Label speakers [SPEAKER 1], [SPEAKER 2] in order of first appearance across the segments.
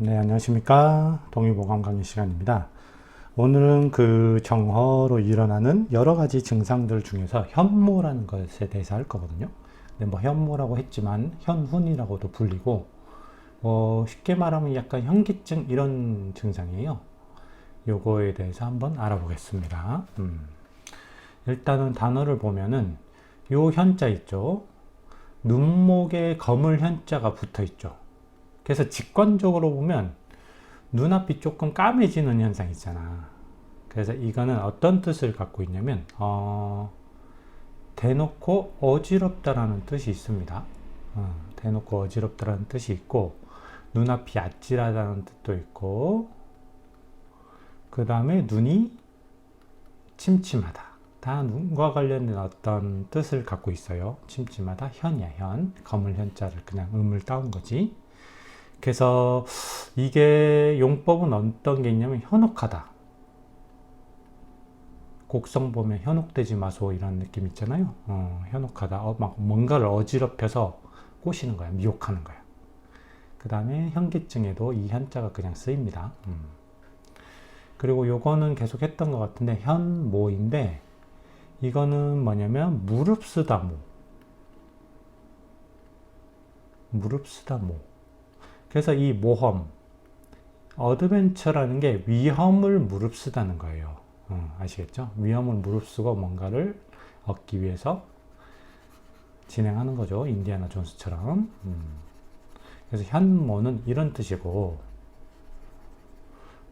[SPEAKER 1] 네, 안녕하십니까. 동의보감 강의 시간입니다. 오늘은 그 정허로 일어나는 여러 가지 증상들 중에서 현모라는 것에 대해서 할 거거든요. 근데 뭐 현모라고 했지만 현훈이라고도 불리고, 쉽게 말하면 약간 현기증 이런 증상이에요. 요거에 대해서 한번 알아보겠습니다. 일단은 단어를 보면은 요 현자 있죠. 눈목에 검을 현자가 붙어 있죠. 그래서 직관적으로 보면 눈앞이 조금 까매지는 현상 있잖아. 그래서 이거는 어떤 뜻을 갖고 있냐면 대놓고 어지럽다라는 뜻이 있습니다. 대놓고 어지럽다라는 뜻이 있고, 눈앞이 아찔하다는 뜻도 있고, 그 다음에 눈이 침침하다. 다 눈과 관련된 어떤 뜻을 갖고 있어요. 침침하다, 현이야, 현. 검을 현자를 그냥 음을 따온 거지. 그래서 이게 용법은 어떤 게 있냐면 현혹하다. 곡성 보면 현혹되지 마소 이런 느낌 있잖아요. 현혹하다. 막 뭔가를 어지럽혀서 꼬시는 거야. 미혹하는 거야. 그 다음에 현기증에도 이 현자가 그냥 쓰입니다. 그리고 요거는 계속 했던 것 같은데 현모인데, 이거는 뭐냐면 무릎 쓰다 모. 무릎 쓰다 모. 그래서 이 모험, 어드벤처라는 게 위험을 무릅쓰다는 거예요. 아시겠죠? 위험을 무릅쓰고 뭔가를 얻기 위해서 진행하는 거죠. 인디아나 존스처럼. 그래서 현모는 이런 뜻이고,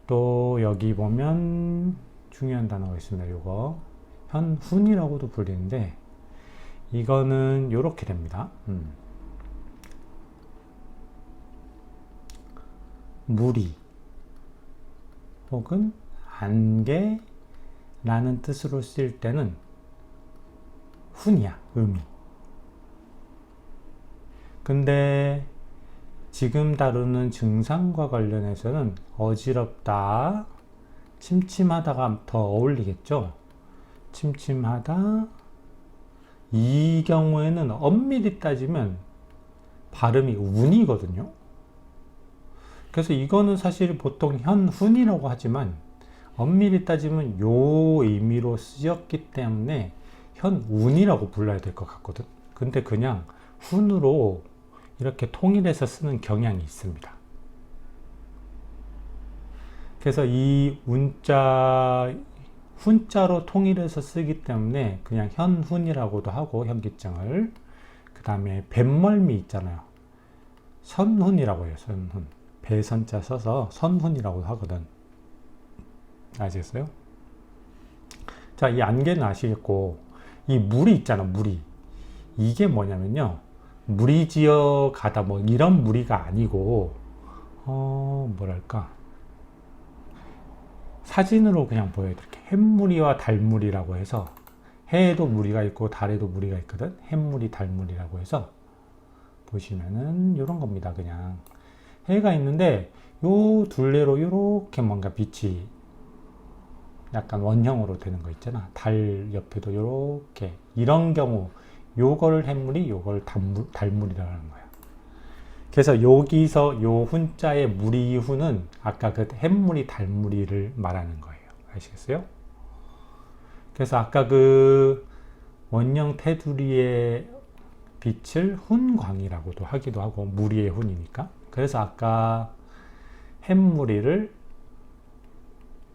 [SPEAKER 1] 또 여기 보면 중요한 단어가 있습니다. 요거 현훈이라고도 불리는데, 이거는 요렇게 됩니다. 무리 혹은 안개라는 뜻으로 쓰일 때는 훈이야, 음이. 근데 지금 다루는 증상과 관련해서는 어지럽다, 침침하다가 더 어울리겠죠. 침침하다. 이 경우에는 엄밀히 따지면 발음이 운이거든요. 그래서 이거는 사실 보통 현훈이라고 하지만 엄밀히 따지면 요 의미로 쓰였기 때문에 현운이라고 불러야 될 것 같거든. 근데 그냥 훈으로 이렇게 통일해서 쓰는 경향이 있습니다. 그래서 이 운자, 훈자로 통일해서 쓰기 때문에 그냥 현훈이라고도 하고, 현기증을. 그 다음에 뱃멀미 있잖아요. 선훈이라고 해요. 선훈. 배선자 써서 선훈이라고 하거든. 아시겠어요? 자, 이 안개는 아시겠고, 이 물이 있잖아, 물이. 이게 뭐냐면요, 무리지어 가다 뭐 이런 무리가 아니고, 뭐랄까, 사진으로 그냥 보여드릴게요. 햇무리와 달무리라고 해서, 해에도 무리가 있고 달에도 무리가 있거든. 햇무리, 달무리라고 해서 보시면은 이런 겁니다. 그냥 해가 있는데 요 둘레로 이렇게 뭔가 빛이 약간 원형으로 되는 거 있잖아. 달 옆에도 이렇게, 이런 경우 요걸 햇물이, 요걸 달물이라고 하는 거야. 그래서 여기서 요 훈자의 무리훈은 아까 그 햇물이, 달물이를 말하는 거예요. 아시겠어요? 그래서 아까 그 원형 테두리의 빛을 훈광이라고도 하기도 하고, 무리의 훈이니까. 그래서 아까 햇무리를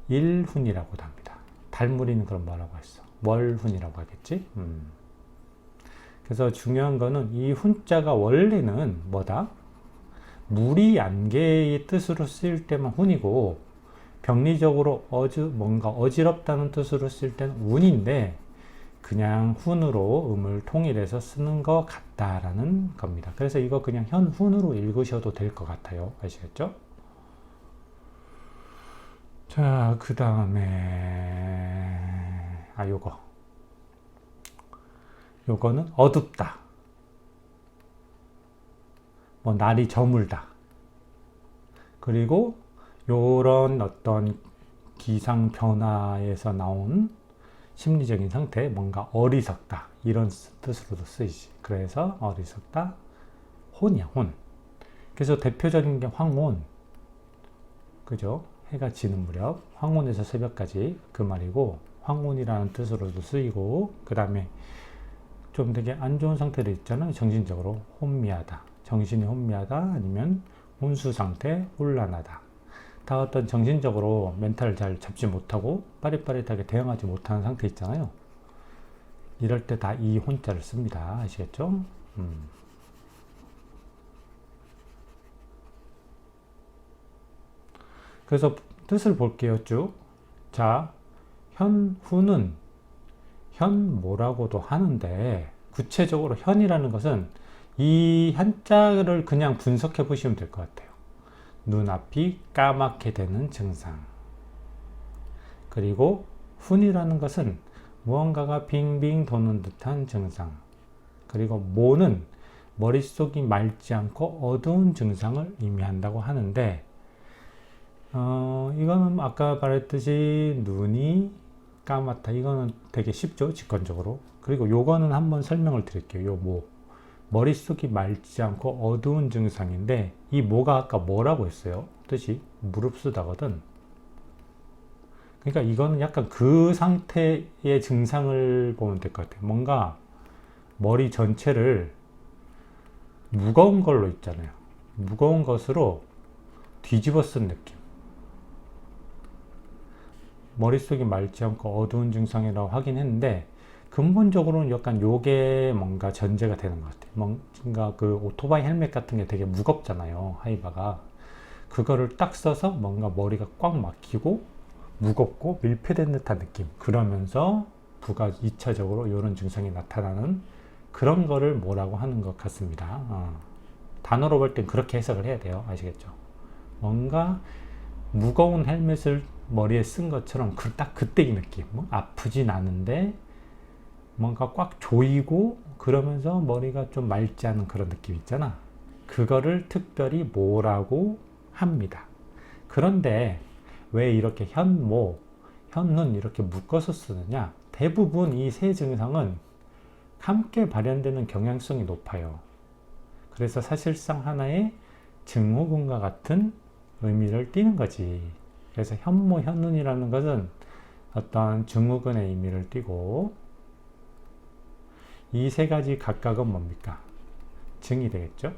[SPEAKER 1] 일훈이라고도 합니다. 달무리는 그럼 뭐라고 했어? 월훈이라고 하겠지? 그래서 중요한 거는 이 훈자가 원래는 뭐다? 무리 안개의 뜻으로 쓰일 때만 훈이고, 병리적으로 뭔가 어지럽다는 뜻으로 쓸 때는 운인데, 그냥 훈으로 음을 통일해서 쓰는 것 같다라는 겁니다. 그래서 이거 그냥 현훈으로 읽으셔도 될 것 같아요. 아시겠죠? 자, 그 다음에 요거는 어둡다, 뭐 날이 저물다, 그리고 요런 어떤 기상 변화에서 나온 심리적인 상태, 뭔가 어리석다 이런 뜻으로도 쓰이지. 그래서 어리석다, 혼이야, 혼. 그래서 대표적인 게 황혼. 그죠? 해가 지는 무렵, 황혼에서 새벽까지 그 말이고, 황혼이라는 뜻으로도 쓰이고, 그 다음에 좀 되게 안 좋은 상태도 있잖아요. 정신적으로 혼미하다, 정신이 혼미하다, 아니면 혼수 상태, 혼란하다. 다 어떤 정신적으로 멘탈을 잘 잡지 못하고 빠릿빠릿하게 대응하지 못하는 상태 있잖아요. 이럴 때 다 이 혼자를 씁니다. 아시겠죠? 그래서 뜻을 볼게요. 쭉. 자, 현후는 현모라고도 하는데, 구체적으로 현이라는 것은 이 한자를 그냥 분석해 보시면 될 것 같아요. 눈앞이 까맣게 되는 증상. 그리고 훈이라는 것은 무언가가 빙빙 도는 듯한 증상. 그리고 모는 머릿속이 맑지 않고 어두운 증상을 의미한다고 하는데, 이거는 아까 말했듯이 눈이 까맣다. 이거는 되게 쉽죠, 직관적으로. 그리고 요거는 한번 설명을 드릴게요. 요 모. 머릿속이 맑지 않고 어두운 증상인데, 이 모가 아까 뭐라고 했어요? 뜻이 무릅쓰다거든. 그러니까 이거는 약간 그 상태의 증상을 보면 될 것 같아요. 뭔가 머리 전체를 무거운 걸로 있잖아요. 무거운 것으로 뒤집어 쓴 느낌. 머릿속이 맑지 않고 어두운 증상이라고 하긴 했는데, 근본적으로는 약간 요게 뭔가 전제가 되는 것 같아요. 뭔가 그 오토바이 헬멧 같은 게 되게 무겁잖아요. 하이바가. 그거를 딱 써서 뭔가 머리가 꽉 막히고 무겁고 밀폐된 듯한 느낌. 그러면서 부가 2차적으로 이런 증상이 나타나는 그런 거를 뭐라고 하는 것 같습니다. 단어로 볼 땐 그렇게 해석을 해야 돼요. 아시겠죠? 뭔가 무거운 헬멧을 머리에 쓴 것처럼 딱 그때 이 느낌. 아프진 않은데 뭔가 꽉 조이고 그러면서 머리가 좀 맑지 않은 그런 느낌 있잖아. 그거를 특별히 뭐라고 합니다. 그런데 왜 이렇게 현모, 현눈 이렇게 묶어서 쓰느냐? 대부분 이 세 증상은 함께 발현되는 경향성이 높아요. 그래서 사실상 하나의 증후군과 같은 의미를 띠는 거지. 그래서 현모, 현눈이라는 것은 어떤 증후군의 의미를 띠고, 이 세 가지 각각은 뭡니까? 증이 되겠죠?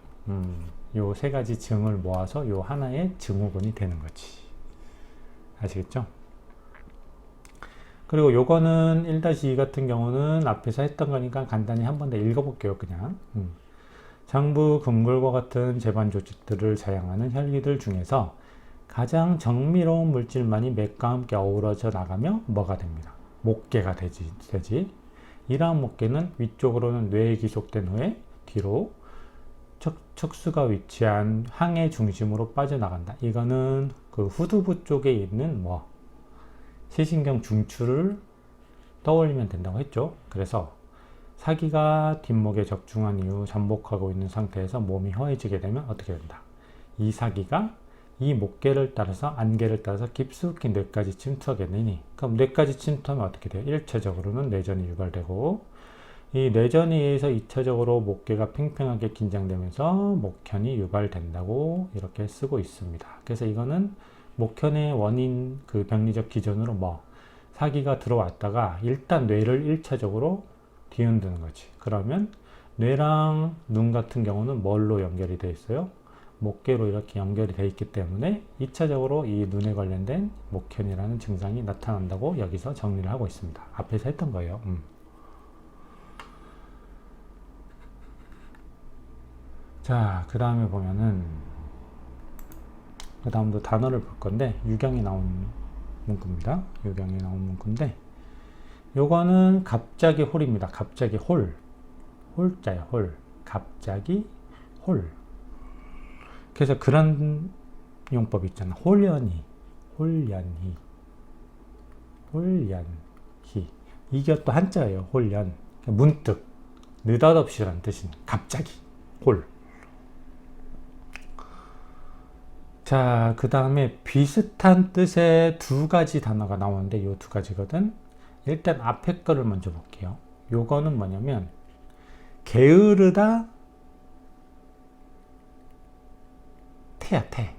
[SPEAKER 1] 요 세 가지 증을 모아서 요 하나의 증후군이 되는 거지. 아시겠죠? 그리고 요거는 1-2 같은 경우는 앞에서 했던 거니까 간단히 한 번 더 읽어볼게요. 그냥. 장부, 금골과 같은 제반 조직들을 사용하는 혈기들 중에서 가장 정밀로운 물질만이 맥과 함께 어우러져 나가며 뭐가 됩니다. 목계가 되지. 이러한 목계는 위쪽으로는 뇌에 기속된 후에 뒤로 척수가 위치한 항의 중심으로 빠져나간다. 이거는 그 후두부 쪽에 있는 시신경 중추를 떠올리면 된다고 했죠. 그래서 사기가 뒷목에 적중한 이후 잠복하고 있는 상태에서 몸이 허해지게 되면 어떻게 된다. 이 사기가 이 목계를 따라서 안개를 따라서 깊숙이 뇌까지 침투하게 되니, 그럼 뇌까지 침투하면 어떻게 돼요? 1차적으로는 뇌전이 유발되고, 이 뇌전에 의해서 2차적으로 목계가 팽팽하게 긴장되면서 목현이 유발된다고 이렇게 쓰고 있습니다. 그래서 이거는 목현의 원인 그 병리적 기전으로 사기가 들어왔다가 일단 뇌를 1차적으로 뒤흔드는 거지. 그러면 뇌랑 눈 같은 경우는 뭘로 연결이 되어 있어요? 목계로 이렇게 연결이 되어 있기 때문에 2차적으로 이 눈에 관련된 목현이라는 증상이 나타난다고 여기서 정리를 하고 있습니다. 앞에서 했던 거예요. 자, 그 다음에 보면은 그 다음도 단어를 볼 건데 유경이 나온 문구입니다. 유경이 나온 문구인데 요거는 갑자기 홀입니다. 갑자기 홀. 홀자예요. 홀. 갑자기 홀. 그래서 그런 용법 있잖아. 홀연히. 홀연히. 홀연히. 이게 또 한자예요. 홀연. 문득. 느닷없이란 뜻인 갑자기. 홀. 자, 그 다음에 비슷한 뜻의 두 가지 단어가 나오는데 이 두 가지거든. 일단 앞에 거를 먼저 볼게요. 요거는 뭐냐면 게으르다 태야 태.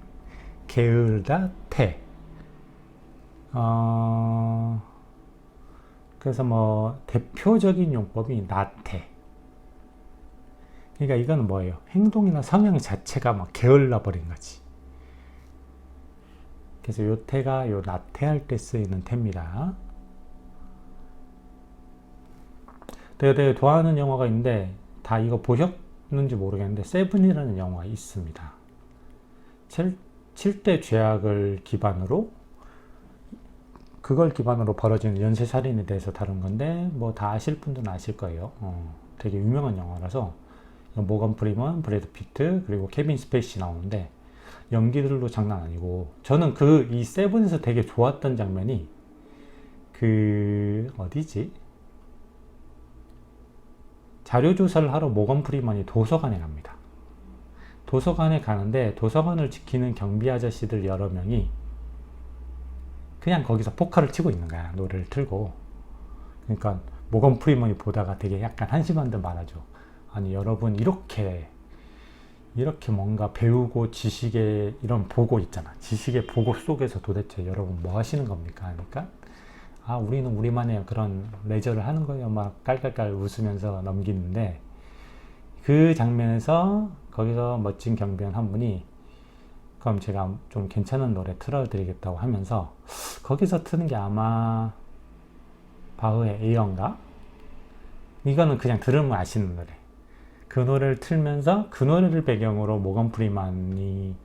[SPEAKER 1] 게으르다 나태. 그래서 뭐 대표적인 용법이 나태. 그러니까 이건 뭐예요? 행동이나 성향 자체가 막 게을러 버린 거지. 그래서 요 태가 요 나태할 때 쓰이는 태입니다. 내가 되게 좋아하는 영화가 있는데 다 이거 보셨는지 모르겠는데 세븐이라는 영화가 있습니다. 7대 죄악을 기반으로 그걸 기반으로 벌어지는 연쇄살인에 대해서 다룬 건데 뭐 다 아실 분들은 아실 거예요. 되게 유명한 영화라서 모건 프리먼, 브래드 피트 그리고 케빈 스페이시 나오는데 연기들도 장난 아니고 저는 이 세븐에서 되게 좋았던 장면이 어디지? 자료조사를 하러 모건 프리먼이 도서관에 갑니다. 도서관에 가는데 도서관을 지키는 경비 아저씨들 여러 명이 그냥 거기서 포카를 치고 있는 거야. 노래를 틀고. 그러니까 모건 프리먼이 보다가 되게 약간 한심한 듯 말하죠. 아니 여러분 이렇게 뭔가 배우고 지식의 이런 보고 있잖아. 지식의 보고 속에서 도대체 여러분 뭐 하시는 겁니까? 하니까 우리는 우리만의 그런 레저를 하는 거예요. 막 깔깔깔 웃으면서 넘기는데 그 장면에서 거기서 멋진 경비원 한 분이 그럼 제가 좀 괜찮은 노래 틀어드리겠다고 하면서 거기서 트는 게 아마 바흐의 에어인가? 이거는 그냥 들으면 아시는 노래. 그 노래를 틀면서 그 노래를 배경으로 모건 프리만이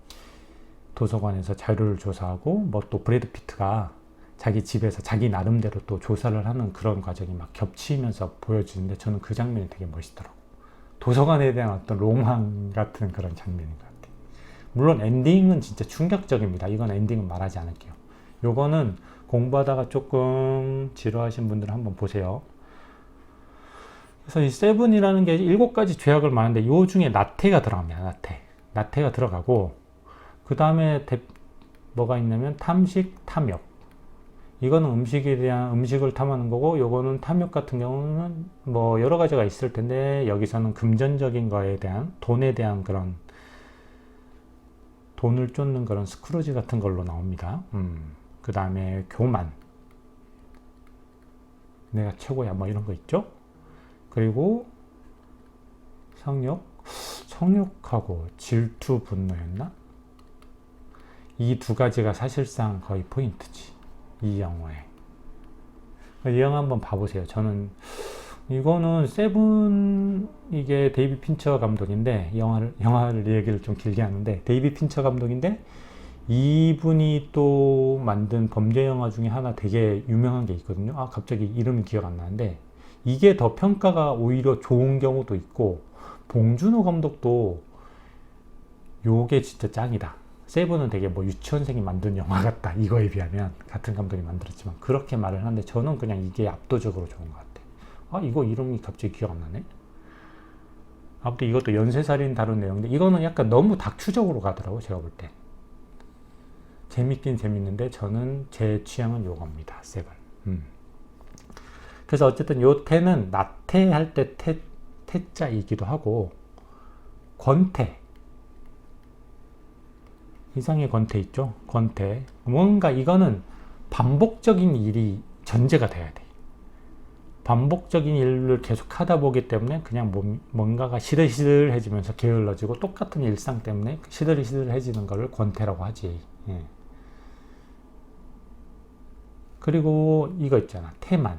[SPEAKER 1] 도서관에서 자료를 조사하고 뭐 또 브래드 피트가 자기 집에서 자기 나름대로 또 조사를 하는 그런 과정이 막 겹치면서 보여지는데 저는 그 장면이 되게 멋있더라고. 도서관에 대한 어떤 로망 같은 그런 장면인 것 같아요. 물론 엔딩은 진짜 충격적입니다. 이건 엔딩은 말하지 않을게요. 요거는 공부하다가 조금 지루하신 분들은 한번 보세요. 그래서 이 세븐이라는 게 7가지 죄악을 말하는데 요 중에 나태가 들어갑니다. 나태가 들어가고 그 다음에 뭐가 있냐면 탐식, 탐욕. 이거는 음식을 탐하는 거고 요거는 탐욕 같은 경우는 뭐 여러 가지가 있을 텐데 여기서는 금전적인 거에 대한 돈에 대한 그런 돈을 쫓는 그런 스크루지 같은 걸로 나옵니다. 그 다음에 교만. 내가 최고야 뭐 이런 거 있죠. 그리고 성욕하고 질투, 분노였나? 이 2가지가 사실상 거의 포인트지. 이 영화에. 이 영화 한번 봐보세요. 저는 이거는 세븐 이게 데이비드 핀처 감독인데 영화를 얘기를 좀 길게 하는데 데이비드 핀처 감독인데 이분이 또 만든 범죄 영화 중에 하나 되게 유명한 게 있거든요. 갑자기 이름이 기억 안 나는데 이게 더 평가가 오히려 좋은 경우도 있고 봉준호 감독도 요게 진짜 짱이다. 세븐은 되게 뭐 유치원생이 만든 영화 같다. 이거에 비하면 같은 감독이 만들었지만 그렇게 말을 하는데 저는 그냥 이게 압도적으로 좋은 것 같아. 이거 이름이 갑자기 기억 안 나네. 아무튼 이것도 연쇄살인 다룬 내용인데 이거는 약간 너무 다큐적으로 가더라고 제가 볼 때. 재밌긴 재밌는데 저는 제 취향은 요겁니다. 세븐. 그래서 어쨌든 요 태는 나태할 때 태자이기도 하고 권태. 이상의 권태 있죠? 권태. 뭔가 이거는 반복적인 일이 전제가 돼야 돼. 반복적인 일을 계속 하다 보기 때문에 그냥 뭔가가 시들시들해지면서 게을러지고 똑같은 일상 때문에 시들시들해지는 것을 권태라고 하지. 예. 그리고 이거 있잖아. 태만.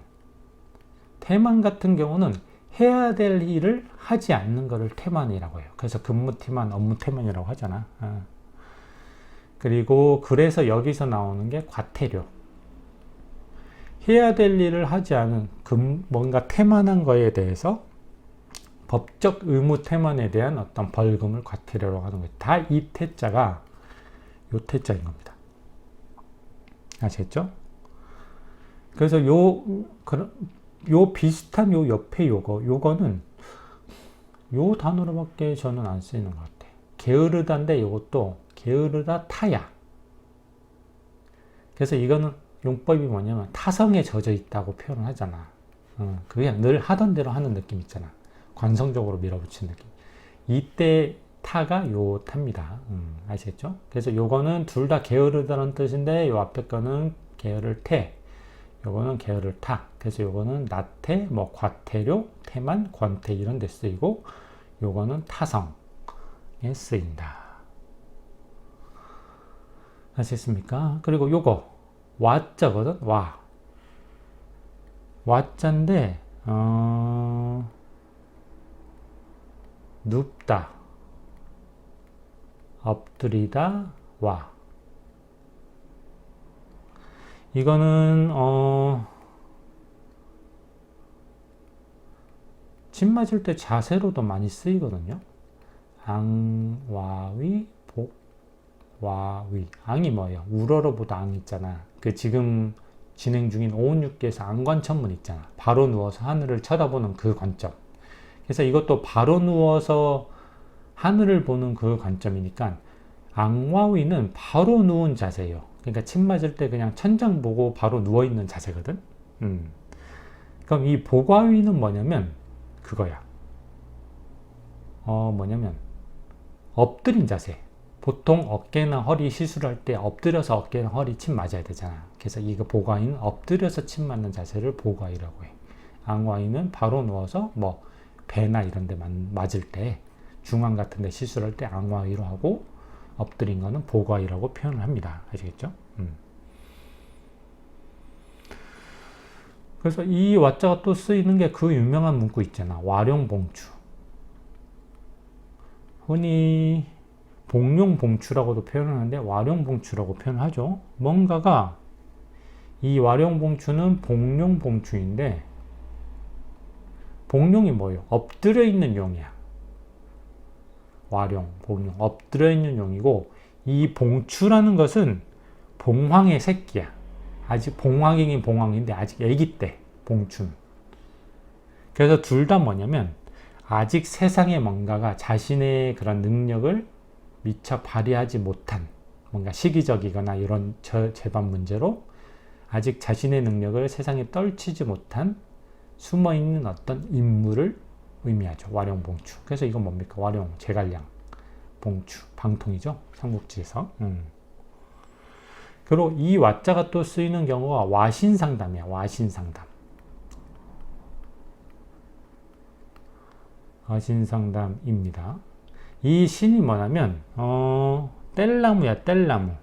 [SPEAKER 1] 태만 같은 경우는 해야 될 일을 하지 않는 것을 태만이라고 해요. 그래서 근무 태만, 업무 태만이라고 하잖아. 그리고 그래서 여기서 나오는 게 과태료. 해야 될 일을 하지 않은 뭔가 태만한 거에 대해서 법적 의무 태만에 대한 어떤 벌금을 과태료라고 하는 거예요. 다 이 태자가 요 태자인 겁니다. 아시겠죠? 그래서 요 비슷한 요 옆에 요거는 요 단어로밖에 저는 안 쓰이는 것 같아. 게으르다인데 요것도 게으르다 타야. 그래서 이거는 용법이 뭐냐면 타성에 젖어 있다고 표현을 하잖아. 그냥 늘 하던 대로 하는 느낌 있잖아. 관성적으로 밀어붙인 느낌. 이때 타가 요 타입니다. 아시겠죠? 그래서 요거는 둘 다 게으르다는 뜻인데 요 앞에 거는 게으를 태, 요거는 게으를 타. 그래서 요거는 나태, 뭐 과태료, 태만, 권태 이런 데 쓰이고 요거는 타성에 쓰인다. 아시겠습니까? 그리고 요거 와자거든. 와자인데 눕다, 엎드리다, 와. 이거는 침 맞을 때 자세로도 많이 쓰이거든요. 앙와위 복와위. 앙이 뭐예요? 우러러보다 앙 있잖아. 그 지금 진행 중인 오은육계에서 앙관천문 있잖아. 바로 누워서 하늘을 쳐다보는 그 관점. 그래서 이것도 바로 누워서 하늘을 보는 그 관점이니까 앙와위는 바로 누운 자세예요. 그러니까 침 맞을 때 그냥 천장 보고 바로 누워있는 자세거든. 그럼 이 복와위는 뭐냐면 그거야. 뭐냐면 엎드린 자세. 보통 어깨나 허리 시술할 때 엎드려서 어깨나 허리 침 맞아야 되잖아. 그래서 이거 복와위는 엎드려서 침 맞는 자세를 복와위라고 해. 앙와위는 바로 누워서 뭐 배나 이런 데 맞을 때 중앙 같은 데 시술할 때 앙와위로 하고 엎드린 거는 복와위라고 표현을 합니다. 아시겠죠? 그래서 이 와자가 또 쓰이는 게 그 유명한 문구 있잖아. 와룡봉추. 흔히 봉룡봉추라고도 표현하는데 와룡봉추라고 표현하죠. 뭔가가 이 와룡봉추는 봉룡봉추인데 봉룡이 뭐예요? 엎드려 있는 용이야. 와룡, 봉룡, 엎드려 있는 용이고 이 봉추라는 것은 봉황의 새끼야. 아직 봉황이긴 봉황인데 아직 애기 때 봉춘. 그래서 둘 다 뭐냐면 아직 세상에 뭔가가 자신의 그런 능력을 미처 발휘하지 못한 뭔가 시기적이거나 이런 재반 문제로 아직 자신의 능력을 세상에 떨치지 못한 숨어있는 어떤 인물을 의미하죠. 와룡봉추. 그래서 이건 뭡니까? 와룡, 제갈량, 봉추, 방통이죠. 삼국지에서. 그리고 이 와자가 또 쓰이는 경우가 와신상담이야. 와신상담. 와신상담입니다. 이 신이 뭐냐면 뗄나무야. 뗄나무.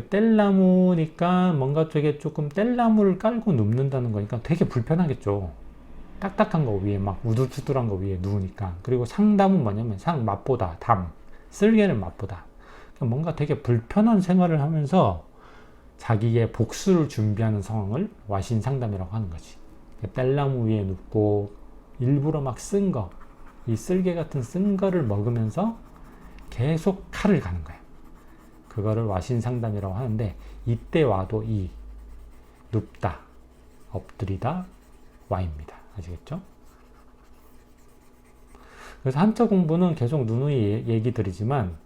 [SPEAKER 1] 뗄나무니까 뭔가 되게 조금 뗄나무를 깔고 눕는다는 거니까 되게 불편하겠죠. 딱딱한 거 위에 막 우둘투둘한 거 위에 누우니까. 그리고 상담은 뭐냐면 상 맛보다 담, 쓸개를 맛보다. 뭔가 되게 불편한 생활을 하면서 자기의 복수를 준비하는 상황을 와신상담이라고 하는 거지. 뗄나무 위에 눕고 일부러 막 쓴 거, 이 쓸개 같은 쓴 거를 먹으면서 계속 칼을 가는 거야. 그거를 와신상담이라고 하는데 이때 와도 이 눕다, 엎드리다, 와입니다. 아시겠죠? 그래서 한자 공부는 계속 누누이 얘기 드리지만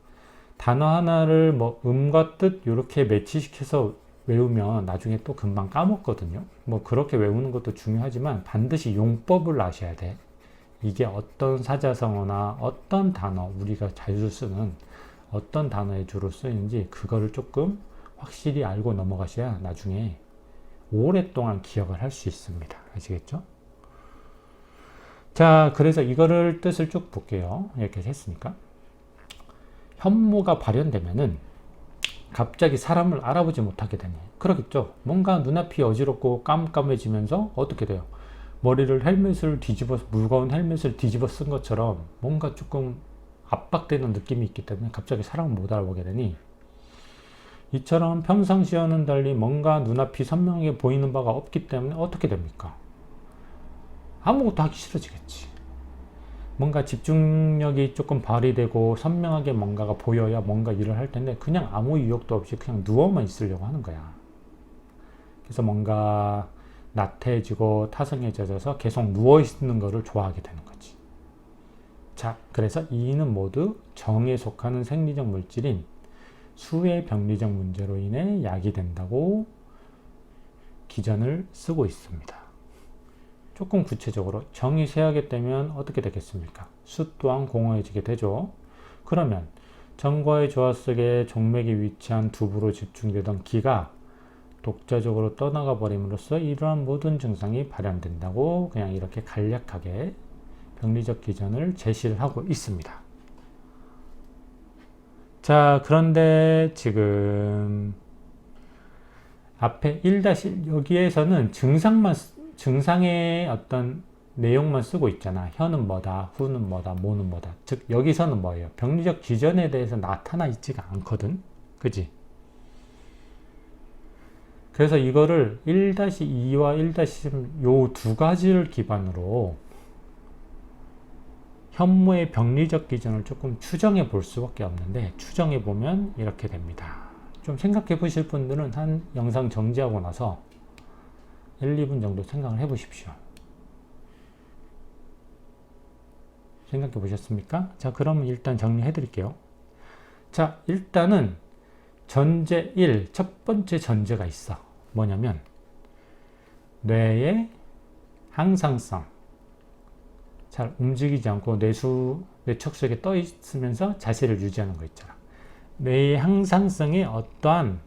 [SPEAKER 1] 단어 하나를 뭐 음과 뜻 이렇게 매치시켜서 외우면 나중에 또 금방 까먹거든요. 뭐 그렇게 외우는 것도 중요하지만 반드시 용법을 아셔야 돼. 이게 어떤 사자성어나 어떤 단어, 우리가 자주 쓰는 어떤 단어에 주로 쓰이는지 그거를 조금 확실히 알고 넘어가셔야 나중에 오랫동안 기억을 할 수 있습니다. 아시겠죠? 자, 그래서 이거를 뜻을 쭉 볼게요. 이렇게 했으니까. 현무가 발현되면은 갑자기 사람을 알아보지 못하게 되니. 그러겠죠. 뭔가 눈앞이 어지럽고 깜깜해지면서 어떻게 돼요? 머리를 헬멧을 뒤집어, 무거운 헬멧을 뒤집어 쓴 것처럼 뭔가 조금 압박되는 느낌이 있기 때문에 갑자기 사람을 못 알아보게 되니 이처럼 평상시와는 달리 뭔가 눈앞이 선명하게 보이는 바가 없기 때문에 어떻게 됩니까? 아무것도 하기 싫어지겠지. 뭔가 집중력이 조금 발휘되고 선명하게 뭔가가 보여야 뭔가 일을 할 텐데 그냥 아무 의욕도 없이 그냥 누워만 있으려고 하는 거야. 그래서 뭔가 나태해지고 타성해져서 계속 누워있는 거를 좋아하게 되는 거지. 자, 그래서 이는 모두 정에 속하는 생리적 물질인 수의 병리적 문제로 인해 약이 된다고 기전을 쓰고 있습니다. 조금 구체적으로 정이 쇠하게 되면 어떻게 되겠습니까? 수 또한 공허해지게 되죠. 그러면 정과의 조화 속에 종맥에 위치한 두부로 집중되던 기가 독자적으로 떠나가 버림으로써 이러한 모든 증상이 발현된다고 그냥 이렇게 간략하게 병리적 기전을 제시를 하고 있습니다. 자, 그런데 지금 앞에 1- 여기에서는 증상의 어떤 내용만 쓰고 있잖아. 현은 뭐다, 후는 뭐다, 모는 뭐다. 즉 여기서는 뭐예요? 병리적 기전에 대해서 나타나 있지가 않거든. 그지? 그래서 이거를 1-2와 1-3 요 두 가지를 기반으로 현무의 병리적 기전을 조금 추정해 볼 수밖에 없는데, 추정해 보면 이렇게 됩니다. 좀 생각해 보실 분들은 한 영상 정지하고 나서 1-2분 정도 생각을 해 보십시오. 생각해 보셨습니까? 자, 그러면 일단 정리해 드릴게요. 자, 일단은 전제 1, 첫 번째 전제가 있어. 뭐냐면 뇌의 항상성, 잘 움직이지 않고 뇌척 속에 떠 있으면서 자세를 유지하는 거 있잖아. 뇌의 항상성에 어떠한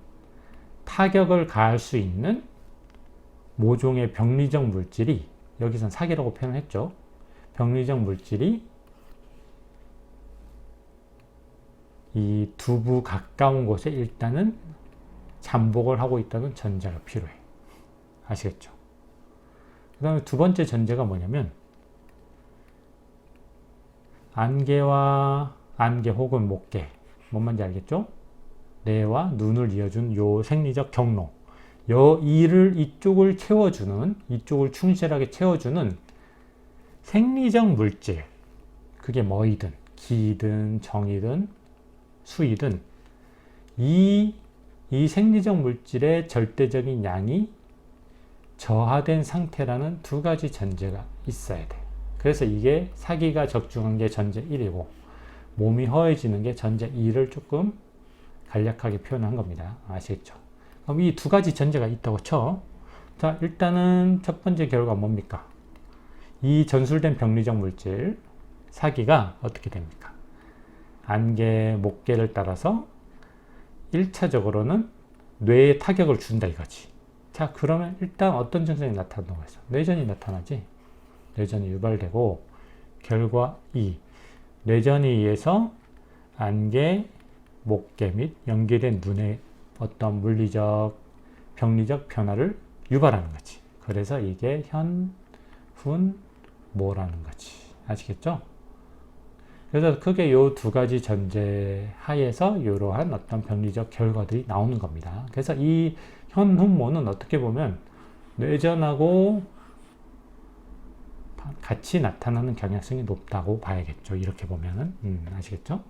[SPEAKER 1] 타격을 가할 수 있는 모종의 병리적 물질이, 여기선 사기라고 표현했죠. 병리적 물질이 이 두부 가까운 곳에 일단은 잠복을 하고 있다는 전제가 필요해. 아시겠죠? 그 다음에 두 번째 전제가 뭐냐면 안개 혹은 목계, 뭔 말인지 알겠죠? 뇌와 눈을 이어준 요 생리적 경로, 이쪽을 채워주는, 이쪽을 충실하게 채워주는 생리적 물질, 그게 뭐이든 기든 정이든 수이든 이 생리적 물질의 절대적인 양이 저하된 상태라는 두 가지 전제가 있어야 돼. 그래서 이게 사기가 적중한 게 전제 1이고 몸이 허해지는 게 전제 2를 조금 간략하게 표현한 겁니다. 아시겠죠? 그럼 이 두 가지 전제가 있다고 쳐. 자, 일단은 첫 번째 결과가 뭡니까? 이 전술된 병리적 물질 사기가 어떻게 됩니까? 안개, 목계를 따라서 1차적으로는 뇌에 타격을 준다 이거지. 자, 그러면 일단 어떤 증상이 나타난다고 했어? 뇌전이 나타나지. 뇌전이 유발되고, 결과 2. 뇌전에 의해서 안개, 목계 및 연계된 눈의 어떤 물리적, 병리적 변화를 유발하는 거지. 그래서 이게 현, 훈, 모라는 거지. 아시겠죠? 그래서 크게 요 두 가지 전제 하에서 이러한 어떤 병리적 결과들이 나오는 겁니다. 그래서 이 현훈모는 어떻게 보면 뇌전하고 같이 나타나는 경향성이 높다고 봐야겠죠. 이렇게 보면은 아시겠죠?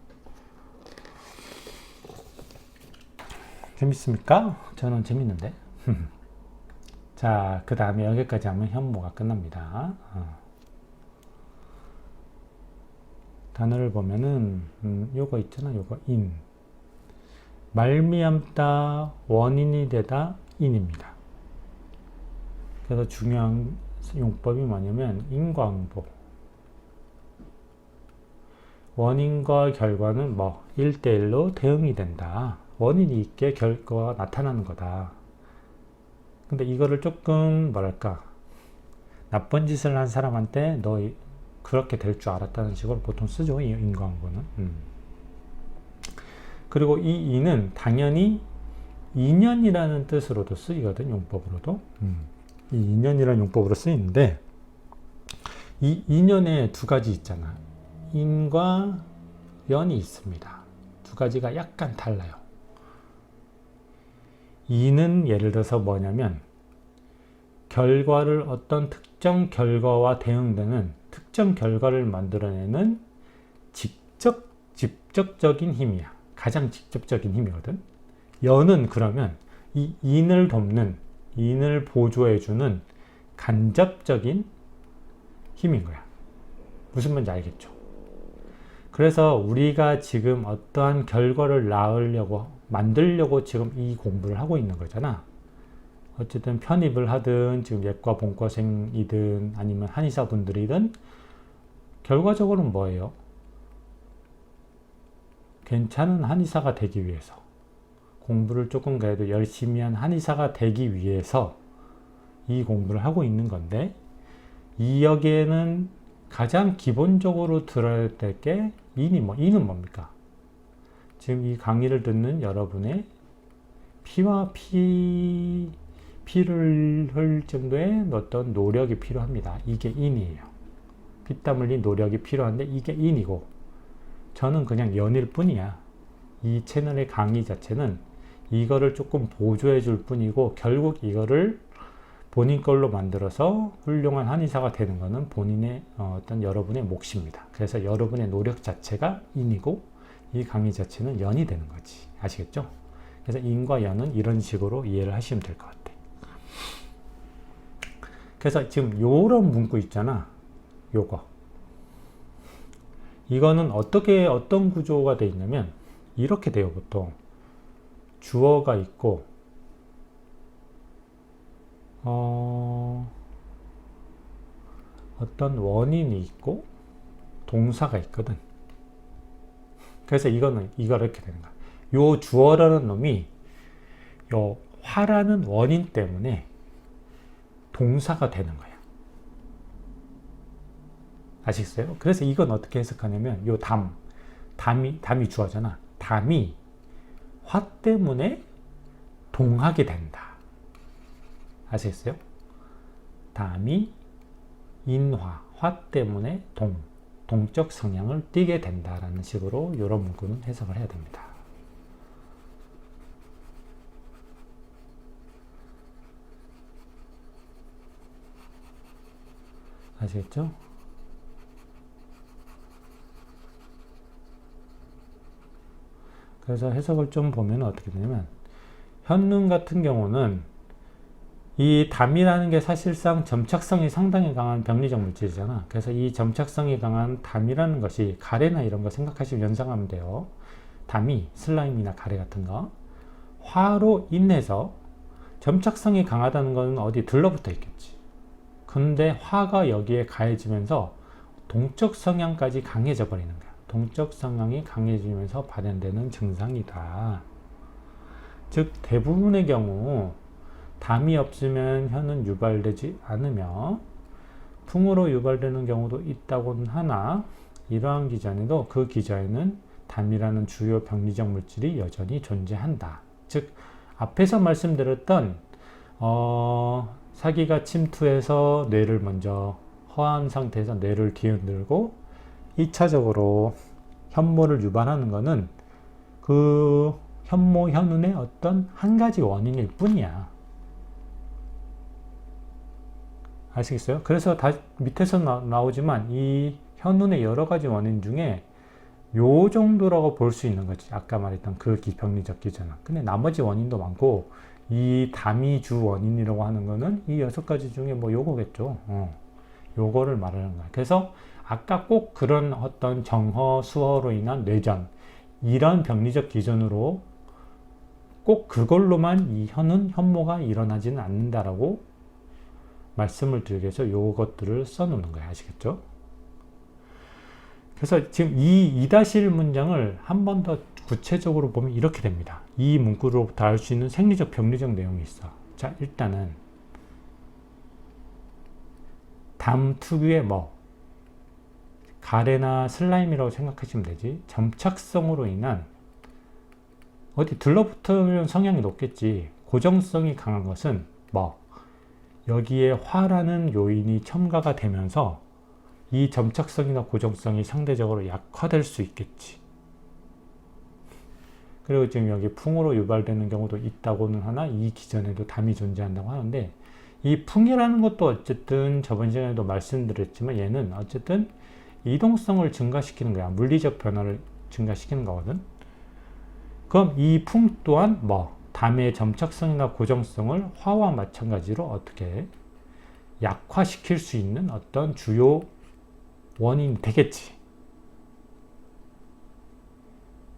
[SPEAKER 1] 재밌습니까? 저는 재밌는데. 자, 그 다음에 여기까지 하면 현모가 끝납니다. 단어를 보면은 요거 있잖아. 요거 인, 말미암다, 원인이 되다, 인입니다. 그래서 중요한 용법이 뭐냐면 인과응보. 원인과 결과는 뭐 1대1로 대응이 된다. 원인이 있게 결과가 나타나는 거다. 근데 이거를 조금 뭐랄까, 나쁜 짓을 한 사람한테 너 그렇게 될 줄 알았다는 식으로 보통 쓰죠. 이 인과응보는. 그리고 이 인은 당연히 인연이라는 뜻으로도 쓰이거든. 용법으로도. 이 인연이라는 용법으로 쓰이는데, 이 인연에 두 가지 있잖아. 인과 연이 있습니다. 두 가지가 약간 달라요. 인은 예를 들어서 뭐냐면 결과를 어떤 특정 결과와 대응되는 특정 결과를 만들어내는 직접적인 힘이야. 가장 직접적인 힘이거든. 연은 그러면 이 인을 돕는, 인을 보조해주는 간접적인 힘인 거야. 무슨 말인지 알겠죠? 그래서 우리가 지금 어떠한 결과를 만들려고 지금 이 공부를 하고 있는 거잖아. 어쨌든 편입을 하든 지금 예과 본과생이든 아니면 한의사분들이든 결과적으로는 뭐예요? 괜찮은 한의사가 되기 위해서, 공부를 조금 그래도 열심히 한 한의사가 되기 위해서 이 공부를 하고 있는 건데, 이 여기에는 가장 기본적으로 들어야 될 게 인이 인은 뭡니까? 지금 이 강의를 듣는 여러분의 피를 흘릴 정도의 어떤 노력이 필요합니다. 이게 인이에요. 피땀 흘린 노력이 필요한데 이게 인이고, 저는 그냥 연일 뿐이야. 이 채널의 강의 자체는 이거를 조금 보조해 줄 뿐이고, 결국 이거를 본인 걸로 만들어서 훌륭한 한의사가 되는 것은 본인의 어떤 여러분의 몫입니다. 그래서 여러분의 노력 자체가 인이고 이 강의 자체는 연이 되는 거지. 아시겠죠? 그래서 인과 연은 이런 식으로 이해를 하시면 될 것 같아. 그래서 지금 요런 문구 있잖아. 요거. 이거는 어떤 구조가 되어 있냐면 이렇게 돼요. 보통 주어가 있고 어떤 원인이 있고 동사가 있거든. 그래서 이거를 이렇게 되는 거야. 요 주어라는 놈이 요 화라는 원인 때문에 동사가 되는 거야. 아시겠어요? 그래서 이건 어떻게 해석하냐면 요 담이 주어잖아. 담이 화 때문에 동하게 된다. 아시겠어요? 담이 인화, 화 때문에 동적 성향을 띠게 된다라는 식으로 이런 문구는 해석을 해야 됩니다. 아시겠죠? 그래서 해석을 좀 보면 어떻게 되냐면 현능 같은 경우는 이 담이라는 게 사실상 점착성이 상당히 강한 병리적 물질이잖아. 그래서 이 점착성이 강한 담이라는 것이 가래나 이런 거 생각하시면 연상하면 돼요. 담이 슬라임이나 가래 같은 거 화로 인해서 점착성이 강하다는 것은 어디 들러붙어 있겠지. 근데 화가 여기에 가해지면서 동적 성향까지 강해져 버리는 거야. 동적 성향이 강해지면서 발현되는 증상이다. 즉 대부분의 경우 담이 없으면 혀는 유발되지 않으며 풍으로 유발되는 경우도 있다고는 하나, 이러한 기전에도 그 기전에는 담이라는 주요 병리적 물질이 여전히 존재한다. 즉 앞에서 말씀드렸던 사기가 침투해서 뇌를 먼저 허한 상태에서 뇌를 뒤흔들고 2차적으로 현모를 유발하는 것은 그 현모 현운의 어떤 한 가지 원인일 뿐이야. 아시겠어요? 그래서 밑에서 나오지만 이 현운의 여러 가지 원인 중에 요 정도라고 볼 수 있는 거지. 아까 말했던 그 병리적 기전은. 근데 나머지 원인도 많고 이 담이 주 원인이라고 하는 거는 이 6가지 중에 뭐 요거겠죠. 요거를 말하는 거야. 그래서 아까 꼭 그런 어떤 정허, 수허로 인한 뇌전 이런 병리적 기전으로 꼭 그걸로만 이 현모가 일어나지는 않는다라고 말씀을 드리기 위해서 요것들을 써놓는 거예요. 아시겠죠? 그래서 지금 이 2-1 문장을 한 번 더 구체적으로 보면 이렇게 됩니다. 이 문구로부터 알 수 있는 생리적, 병리적 내용이 있어. 자, 일단은 담 특유의 가래나 슬라임이라고 생각하시면 되지. 점착성으로 인한 어디 들러붙으면 성향이 높겠지. 고정성이 강한 것은 여기에 화라는 요인이 첨가가 되면서 이 점착성이나 고정성이 상대적으로 약화될 수 있겠지. 그리고 지금 여기 풍으로 유발되는 경우도 있다고는 하나 이 기전에도 담이 존재한다고 하는데 이 풍이라는 것도 어쨌든 저번 시간에도 말씀드렸지만 얘는 어쨌든 이동성을 증가시키는 거야. 물리적 변화를 증가시키는 거거든. 그럼 이 풍 또한 담의 점착성이나 고정성을 화와 마찬가지로 어떻게 약화시킬 수 있는 어떤 주요 원인이 되겠지.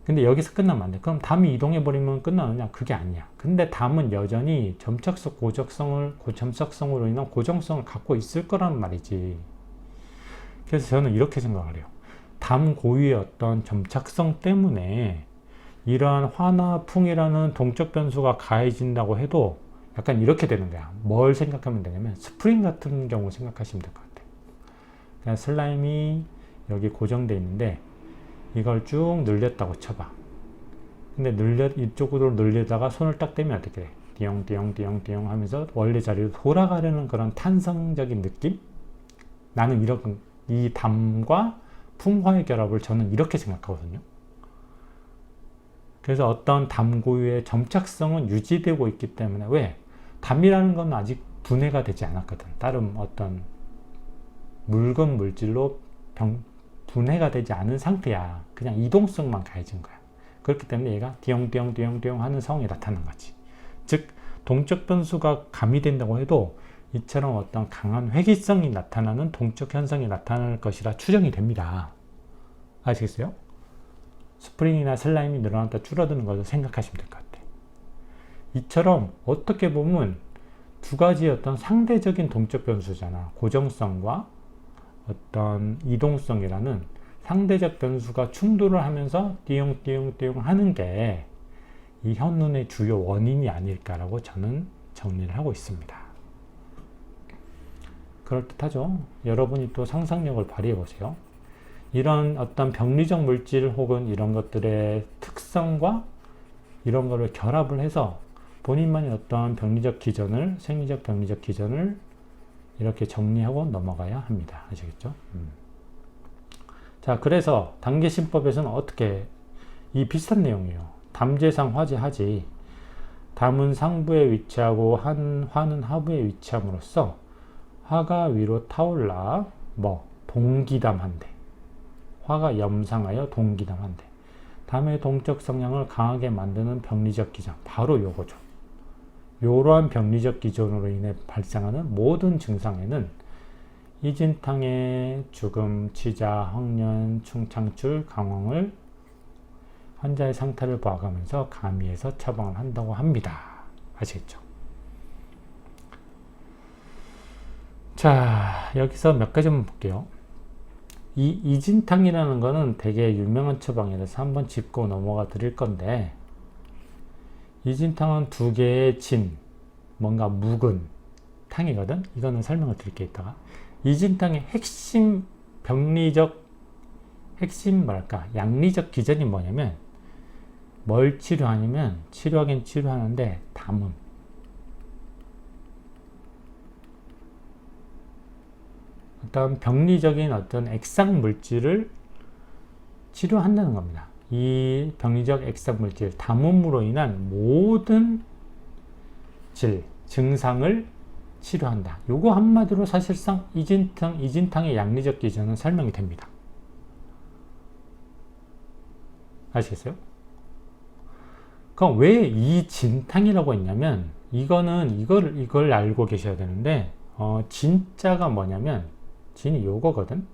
[SPEAKER 1] 근데 여기서 끝나면 안 돼. 그럼 담이 이동해버리면 끝나느냐? 그게 아니야. 근데 담은 여전히 점착성, 고점착성으로 인한 고정성을 갖고 있을 거란 말이지. 그래서 저는 이렇게 생각을 해요. 담 고유의 어떤 점착성 때문에 이러한 화나 풍이라는 동적 변수가 가해진다고 해도 약간 이렇게 되는 거야. 뭘 생각하면 되냐면 스프링 같은 경우 생각하시면 될 것 같아요. 그냥 슬라임이 여기 고정되어 있는데 이걸 쭉 늘렸다고 쳐봐. 근데 이쪽으로 늘리다가 손을 딱 대면 어떻게 돼? 띠용띠용띠용띠용 하면서 원래 자리로 돌아가려는 그런 탄성적인 느낌? 나는 이 담과 풍화의 결합을 저는 이렇게 생각하거든요. 그래서 어떤 담 고유의 점착성은 유지되고 있기 때문에 왜? 담이라는 건 아직 분해가 되지 않았거든. 다른 어떤 묽은 물질로 분해가 되지 않은 상태야. 그냥 이동성만 가해진 거야. 그렇기 때문에 얘가 띠용띠용띠용띠용 하는 상황이 나타난 거지. 즉 동적 변수가 가미된다고 해도 이처럼 어떤 강한 회귀성이 나타나는 동적 현상이 나타날 것이라 추정이 됩니다. 아시겠어요? 스프링이나 슬라임이 늘어났다 줄어드는 것을 생각하시면 될 것 같아요. 이처럼 어떻게 보면 두 가지 어떤 상대적인 동적 변수잖아. 고정성과 어떤 이동성이라는 상대적 변수가 충돌을 하면서 띠용띠용띠용 하는 게 이 현운의 주요 원인이 아닐까라고 저는 정리를 하고 있습니다. 그럴듯하죠? 여러분이 또 상상력을 발휘해 보세요. 이런 어떤 병리적 물질 혹은 이런 것들의 특성과 이런 거를 결합을 해서 본인만의 어떤 병리적 기전을, 생리적 병리적 기전을 이렇게 정리하고 넘어가야 합니다. 아시겠죠? 자, 그래서 단계신법에서는 어떻게 이 비슷한 내용이에요. 담재상 화재하지. 담은 상부에 위치하고 화는 하부에 위치함으로써 화가 위로 타올라 동기담한대. 화가 염상하여 동기담한대. 담의 동적 성향을 강하게 만드는 병리적 기전, 바로 요거죠. 이러한 병리적 기전으로 인해 발생하는 모든 증상에는 이진탕의 죽음, 치자, 황련, 충창출, 강황을 환자의 상태를 봐가면서 가미해서 처방을 한다고 합니다. 아시겠죠? 자, 여기서 몇 가지 한번 볼게요. 이 이진탕이라는 거는 되게 유명한 처방이라서 한번 짚고 넘어가 드릴 건데, 이진탕은 두 개의 진, 뭔가 묵은 탕이거든? 이거는 설명을 드릴게요, 이따가. 이진탕의 핵심 양리적 기전이 뭐냐면, 뭘 치료하냐면, 치료하긴 치료하는데, 담음. 어떤 병리적인 어떤 액상 물질을 치료한다는 겁니다. 이 병리적 액상 물질, 담음으로 인한 모든 증상을 치료한다. 요거 한마디로 사실상 이진탕의 양리적 기전은 설명이 됩니다. 아시겠어요? 그럼 왜 이진탕이라고 했냐면, 이걸 알고 계셔야 되는데, 진짜가 뭐냐면, 진이 요거거든?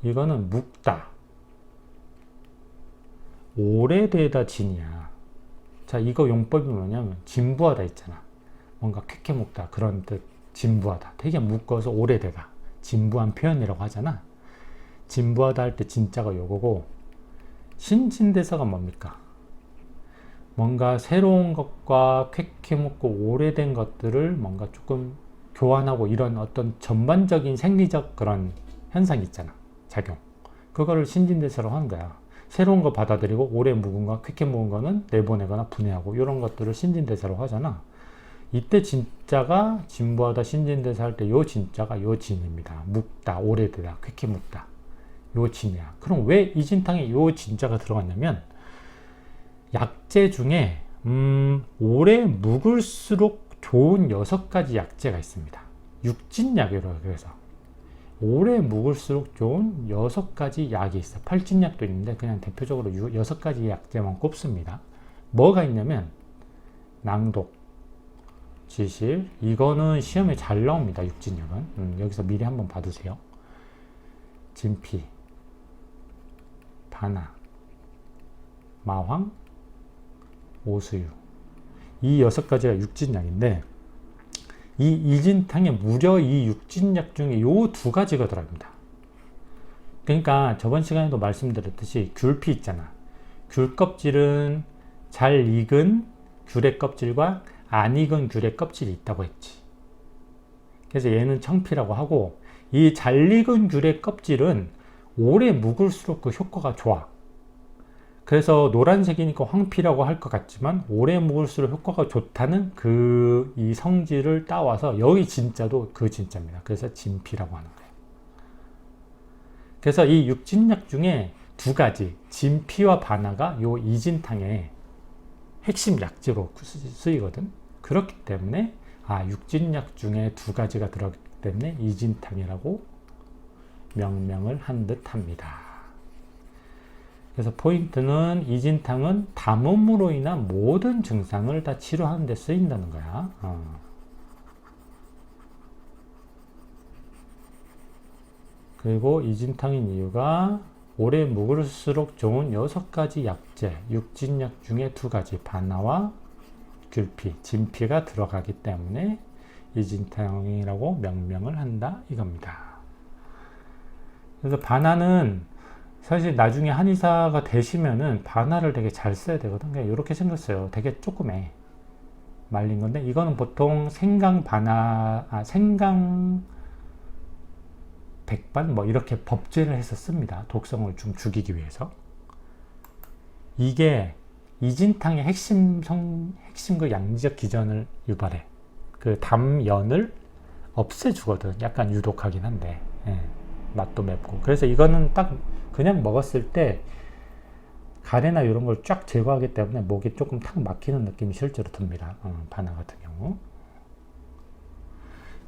[SPEAKER 1] 이거는 묵다. 오래되다 진이야. 자, 이거 용법이 뭐냐면, 진부하다 있잖아. 뭔가 쾌쾌 묵다. 그런 뜻, 진부하다. 되게 묶어서 오래되다. 진부한 표현이라고 하잖아. 진부하다 할 때 진짜가 요거고, 신진대사가 뭡니까? 뭔가 새로운 것과 쾌쾌 묵고 오래된 것들을 뭔가 조금 교환하고 이런 어떤 전반적인 생리적 그런 현상이 있잖아. 작용. 그거를 신진대사로 하는 거야. 새로운 거 받아들이고 오래 묵은 거, 쾌쾌 묵은 거는 내보내거나 분해하고 이런 것들을 신진대사로 하잖아. 이때 진짜가 진부하다 신진대사 할 때 요 진짜가 요 진입니다. 묵다, 오래되다, 쾌쾌 묵다. 요 진이야. 그럼 왜 이진탕에 요 진짜가 들어갔냐면, 약재 중에 오래 묵을수록 좋은 6가지 약재가 있습니다. 육진약이라고 해서 오래 묵을수록 좋은 6가지 약이 있어. 팔진약도 있는데 그냥 대표적으로 6가지 약재만 꼽습니다. 뭐가 있냐면 낭독, 지실, 이거는 시험에 잘 나옵니다. 육진약은. 여기서 미리 한번 봐두세요. 진피, 반화, 마황, 오수유. 이 6가지가 육진약인데 이 이진탕에 무려 이 육진약 중에 요 2가지가 들어갑니다. 그러니까 저번 시간에도 말씀드렸듯이 귤피 있잖아. 귤 껍질은 잘 익은 귤의 껍질과 안 익은 귤의 껍질이 있다고 했지. 그래서 얘는 청피라고 하고, 이 잘 익은 귤의 껍질은 오래 묵을수록 그 효과가 좋아. 그래서 노란색이니까 황피라고 할 것 같지만 오래 묵을수록 효과가 좋다는 이 성질을 따와서 여기 진짜도 그 진짜입니다. 그래서 진피라고 하는 거예요. 그래서 이 육진약 중에 2가지, 진피와 바나가 요 이진탕의 핵심 약재로 쓰이거든. 그렇기 때문에 육진약 중에 2가지가 들어가기 때문에 이진탕이라고 명명을 한 듯 합니다. 그래서 포인트는 이진탕은 담음으로 인한 모든 증상을 다 치료하는 데 쓰인다는 거야. 그리고 이진탕인 이유가 오래 묵을수록 좋은 6가지 약재, 육진약 중에 2가지, 바나와 귤피, 진피가 들어가기 때문에 이진탕이라고 명명을 한다 이겁니다. 그래서 바나는 사실 나중에 한의사가 되시면은 바나를 되게 잘 써야 되거든. 그냥 이렇게 생겼어요. 되게 조그매 말린 건데, 이거는 보통 생강 바나, 생강 백반 뭐 이렇게 법제를 해서 씁니다. 독성을 좀 죽이기 위해서. 이게 이진탕의 핵심 그 양지적 기전을 유발해. 그 담연을 없애주거든. 약간 유독하긴 한데, 맛도 맵고. 그래서 이거는 딱 그냥 먹었을 때 가래나 이런 걸 쫙 제거하기 때문에 목이 조금 탁 막히는 느낌이 실제로 듭니다. 바나 같은 경우.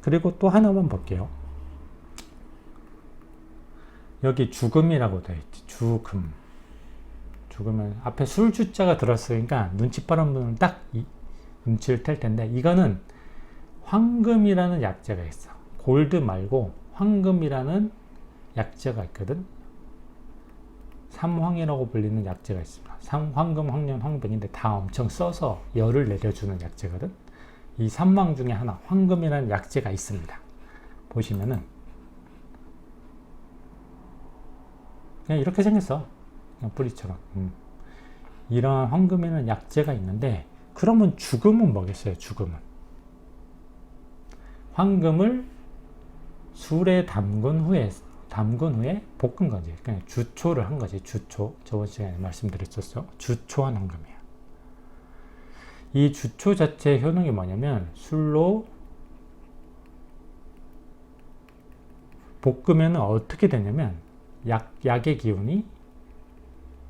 [SPEAKER 1] 그리고 또 하나만 볼게요. 여기 죽음이라고 되어 있지. 죽음. 죽으면 앞에 술주자가 들었으니까 눈치 빠른 분은 딱 눈치를 챌 텐데, 이거는 황금이라는 약재가 있어. 골드 말고 황금이라는 약재가 있거든. 삼황이라고 불리는 약재가 있습니다. 황금, 황련, 황변인데 다 엄청 써서 열을 내려주는 약재거든. 이 삼황 중에 하나, 황금이라는 약재가 있습니다. 보시면은 그냥 이렇게 생겼어. 그냥 뿌리처럼. 이런 황금이라는 약재가 있는데, 그러면 죽음은 뭐겠어요? 죽음은 황금을 술에 담근 후에 볶은 거지. 그냥 주초를 한 거지. 주초. 저번 시간에 말씀드렸었죠. 주초한 황금이야. 이 주초 자체의 효능이 뭐냐면, 술로 볶으면 어떻게 되냐면 약의 기운이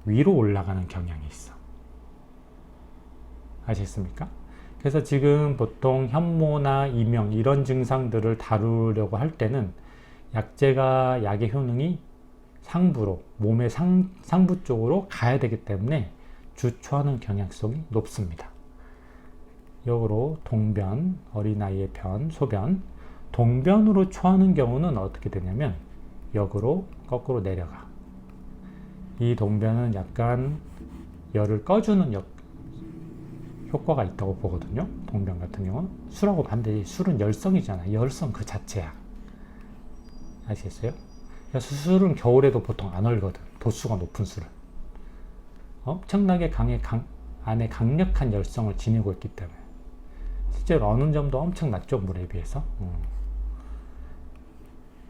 [SPEAKER 1] 위로 올라가는 경향이 있어. 아시겠습니까? 그래서 지금 보통 현모나 이명 이런 증상들을 다루려고 할 때는 약재가 약의 효능이 상부로, 몸의 상부 쪽으로 가야 되기 때문에 주초하는 경향성이 높습니다. 역으로 동변, 어린아이의 변, 소변, 동변으로 초하는 경우는 어떻게 되냐면 역으로 거꾸로 내려가. 이 동변은 약간 열을 꺼주는 효과가 있다고 보거든요. 동변 같은 경우는. 술하고 반대지. 술은 열성이잖아. 열성 그 자체야. 아시겠어요? 그래서 술은 겨울에도 보통 안 얼거든. 도수가 높은 술은. 엄청나게 안에 강력한 열성을 지니고 있기 때문에. 실제로 어느 점도 엄청 낮죠. 물에 비해서.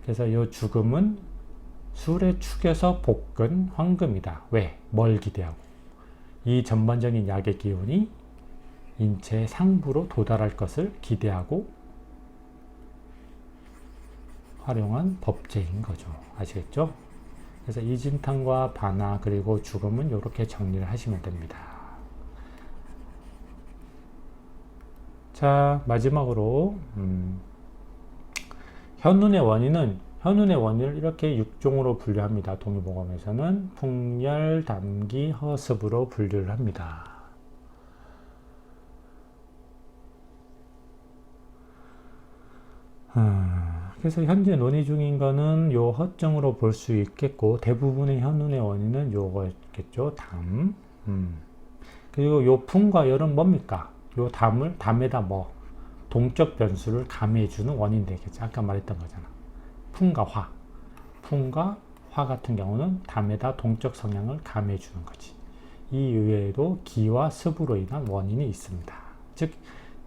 [SPEAKER 1] 그래서 이 죽음은 술에 축여서 볶은 황금이다. 왜? 뭘 기대하고? 이 전반적인 약의 기운이 인체의 상부로 도달할 것을 기대하고 활용한 법제인 거죠. 아시겠죠? 그래서 이진탕과 바나 그리고 죽음은 이렇게 정리를 하시면 됩니다. 자, 마지막으로 현운의 원인을 이렇게 6종으로 분류합니다. 동의보감에서는 풍열, 담기, 허습으로 분류를 합니다. 그래서 현재 논의 중인 거는 요 허증으로 볼 수 있겠고, 대부분의 현운의 원인은 요거겠죠. 담, 그리고 요 풍과 열은 뭡니까? 요 담에다 뭐 동적 변수를 가미해주는 원인이 되겠죠. 아까 말했던 거잖아. 풍과 화. 풍과 화 같은 경우는 담에다 동적 성향을 가미해주는 거지. 이 이외에도 기와 습으로 인한 원인이 있습니다. 즉,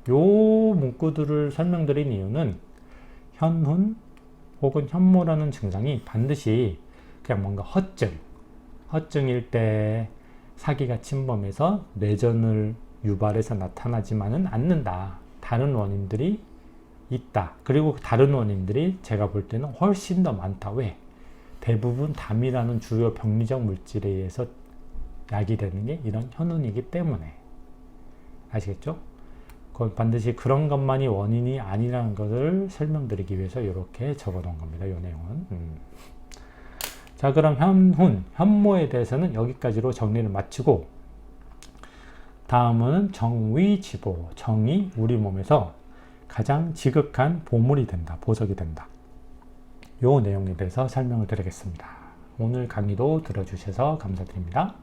[SPEAKER 1] 요 문구들을 설명드린 이유는 현훈 혹은 현모라는 증상이 반드시 그냥 뭔가 허증일 때 사기가 침범해서 뇌전을 유발해서 나타나지만은 않는다. 다른 원인들이 있다. 그리고 다른 원인들이 제가 볼 때는 훨씬 더 많다. 왜? 대부분 담이라는 주요 병리적 물질에 의해서 야기되는 게 이런 현운이기 때문에. 아시겠죠? 반드시 그런 것만이 원인이 아니라는 것을 설명드리기 위해서 이렇게 적어 놓은 겁니다. 이 내용은. 자, 그럼 현모에 대해서는 여기까지로 정리를 마치고, 다음은 정위지보. 정이 우리 몸에서 가장 지극한 보물이 된다. 보석이 된다. 이 내용에 대해서 설명을 드리겠습니다. 오늘 강의도 들어주셔서 감사드립니다.